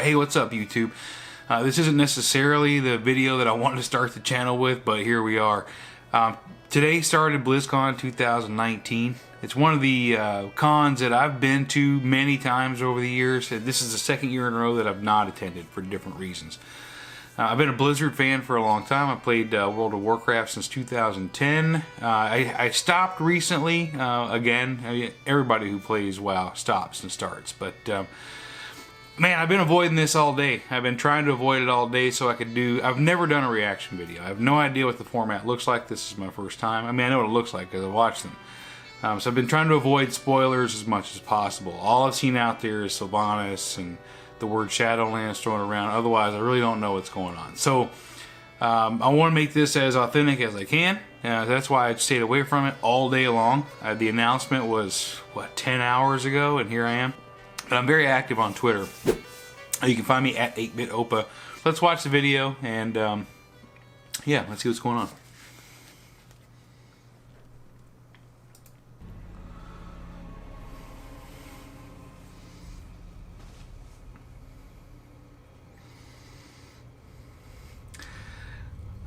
Hey, what's up, YouTube? This isn't necessarily the video that I wanted to start the channel with, but here we are. Today started BlizzCon 2019. It's one of the cons that I've been to many times over the years. This is the second year in a row that I've not attended for different reasons. I've been a Blizzard fan for a long time. I played World of Warcraft since 2010. I stopped recently. Again, I mean, everybody who plays WoW stops and starts. But, man, I've been avoiding this all day. I've been trying to avoid it all day so I could do... I've never done a reaction video. I have no idea what the format looks like. This is my first time. I mean, I know what it looks like because I watched them. So I've been trying to avoid spoilers as much as possible. All I've seen out there is Sylvanas and the word Shadowlands thrown around. Otherwise, I really don't know what's going on. So I want to make this as authentic as I can. That's why I stayed away from it all day long. The announcement was, what, 10 hours ago, and here I am. But I'm very active on Twitter. You can find me at 8BitOpa. Let's watch the video, and yeah, let's see what's going on.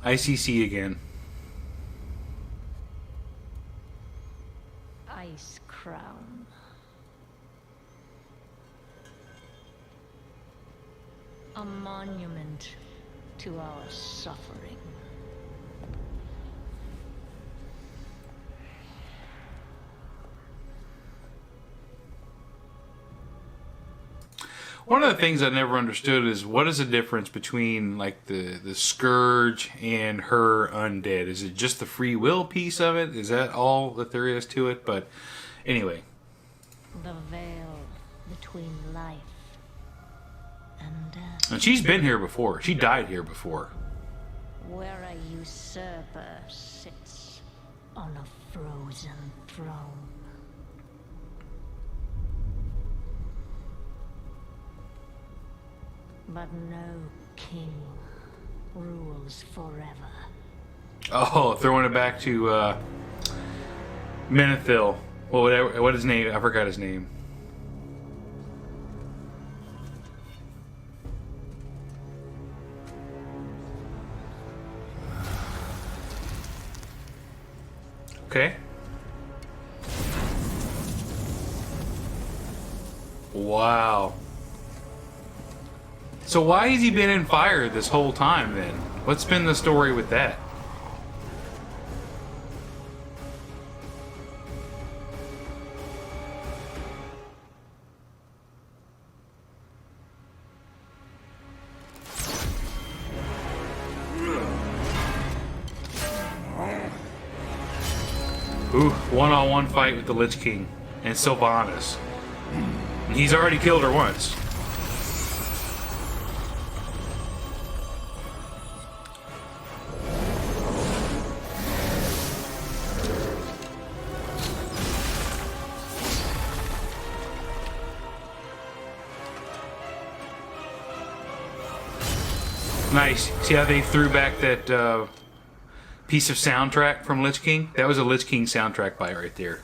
ICC again. Ice Crown. A monument to our suffering. One of the things I never understood is what is the difference between like the Scourge and her undead? Is it just the free will piece of it? Is that all that there is to it? But anyway. The veil between life and death. And she's been here before. She died here before. Where a usurper sits on a frozen throne. But no king rules forever. Oh, throwing it back to Menethil. Well, whatever. What his name? I forgot his name. Okay. Wow. So why has he been in fire this whole time then? What's been the story with that? Ooh, one-on-one fight with the Lich King and Sylvanas. And he's already killed her once. Nice. See how they threw back that piece of soundtrack from Lich King? That was a Lich King soundtrack bite right there.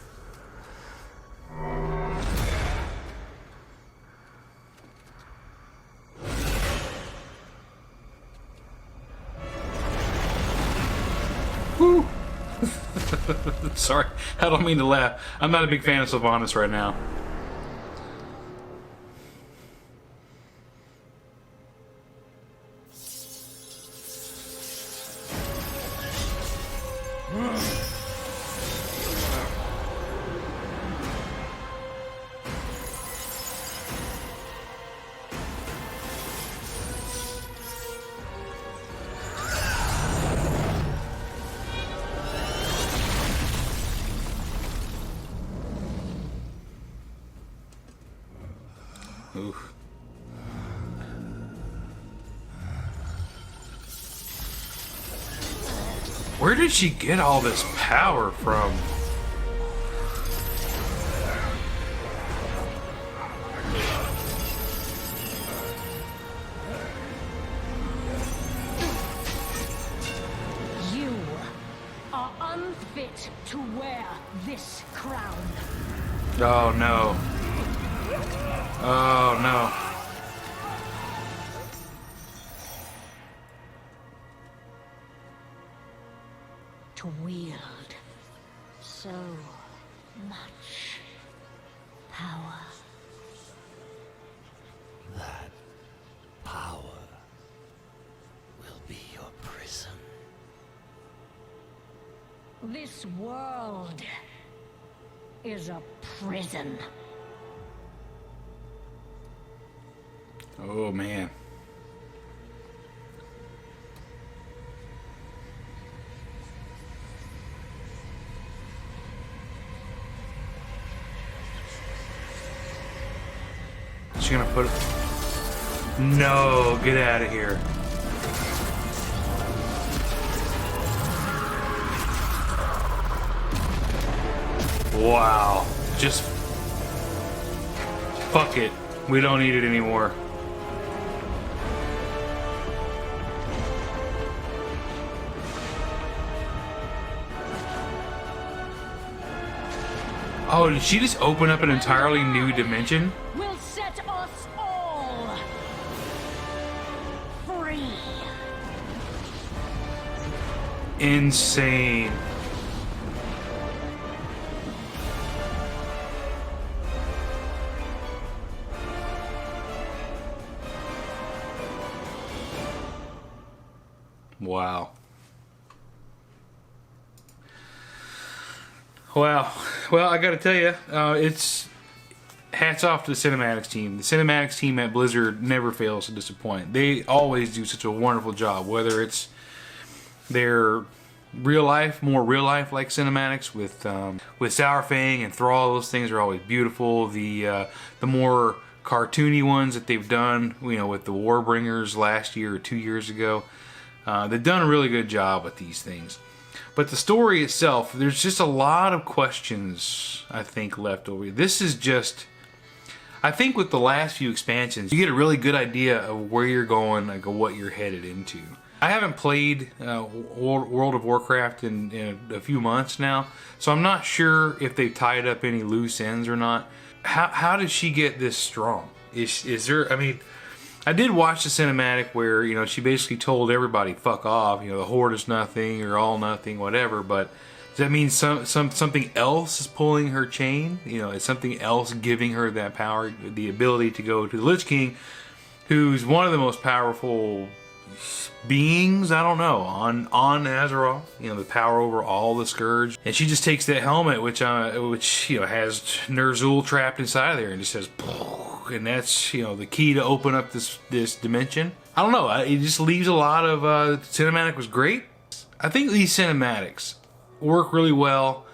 Woo! Sorry, I don't mean to laugh. I'm not a big fan of Sylvanas right now. Oof. Where did she get all this power from? You are unfit to wear this crown. Oh no. Oh no. to wield so much power. That power will be your prison. This world is a prison. Oh man. She's gonna put it. No, get out of here. Wow. Just fuck it. We don't need it anymore. Oh, did she just open up an entirely new dimension? Will set us all free. Insane. Wow. Wow. Well, I gotta tell you, it's hats off to the cinematics team. The cinematics team at Blizzard never fails to disappoint. They always do such a wonderful job, whether it's their real life, more real life like cinematics with Sourfang and Thrall. Those things are always beautiful. The more cartoony ones that they've done, you know, with the Warbringers last year or 2 years ago, they've done a really good job with these things. But the story itself, there's just a lot of questions, I think, left over. This is just, I think with the last few expansions, you get a really good idea of where you're going, like what you're headed into. I haven't played World of Warcraft in a few months now, so I'm not sure if they've tied up any loose ends or not. How did she get this strong? Is there, I mean, I did watch the cinematic where, you know, she basically told everybody, fuck off, you know, the Horde is nothing, or all nothing, whatever, but does that mean something else is pulling her chain? You know, is something else giving her that power, the ability to go to the Lich King, who's one of the most powerful beings, I don't know, on Azeroth, you know, the power over all the Scourge, and she just takes that helmet, which you know has Ner'zhul trapped inside of there, and just says, and that's, you know, the key to open up this dimension. I don't know, it just leaves a lot of cinematic was great. I think these cinematics work really well,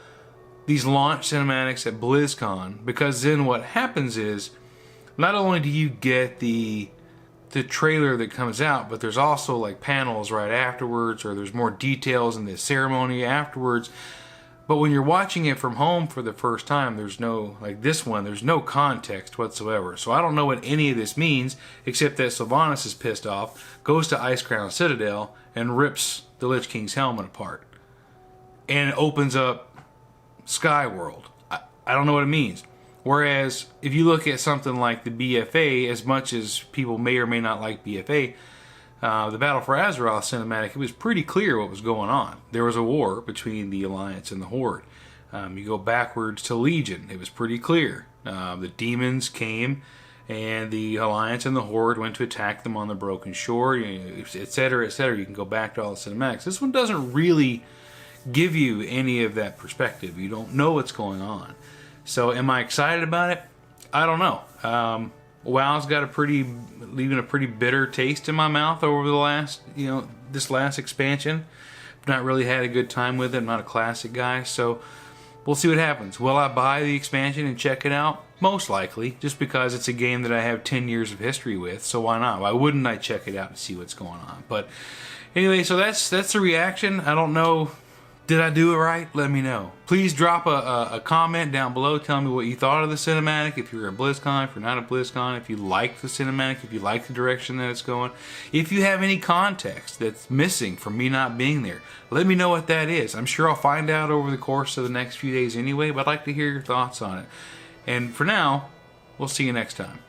these launch cinematics at BlizzCon, because then what happens is not only do you get the trailer that comes out, but there's also like panels right afterwards, or there's more details in the ceremony afterwards. But when you're watching it from home for the first time, there's no, like this one, there's no context whatsoever. So I don't know what any of this means, except that Sylvanas is pissed off, goes to Icecrown Citadel, and rips the Lich King's helmet apart. And it opens up Skyworld. I don't know what it means. Whereas, if you look at something like the BFA, as much as people may or may not like BFA, the Battle for Azeroth cinematic, it was pretty clear what was going on. There was a war between the Alliance and the Horde. You go backwards to Legion, it was pretty clear. The demons came, and the Alliance and the Horde went to attack them on the Broken Shore, etc., etc. You can go back to all the cinematics. This one doesn't really give you any of that perspective. You don't know what's going on. So, am I excited about it? I don't know. WoW's got leaving a pretty bitter taste in my mouth over the last, you know, this last expansion. I've not really had a good time with it. I'm not a classic guy, so we'll see what happens. Will I buy the expansion and check it out? Most likely, just because it's a game that I have 10 years of history with, so why not? Why wouldn't I check it out and see what's going on? But anyway, so that's the reaction. I don't know. Did I do it right? Let me know. Please drop a comment down below. Tell me what you thought of the cinematic. If you're at BlizzCon, if you're not at BlizzCon, if you like the cinematic, if you like the direction that it's going. If you have any context that's missing from me not being there, let me know what that is. I'm sure I'll find out over the course of the next few days anyway, but I'd like to hear your thoughts on it. And for now, we'll see you next time.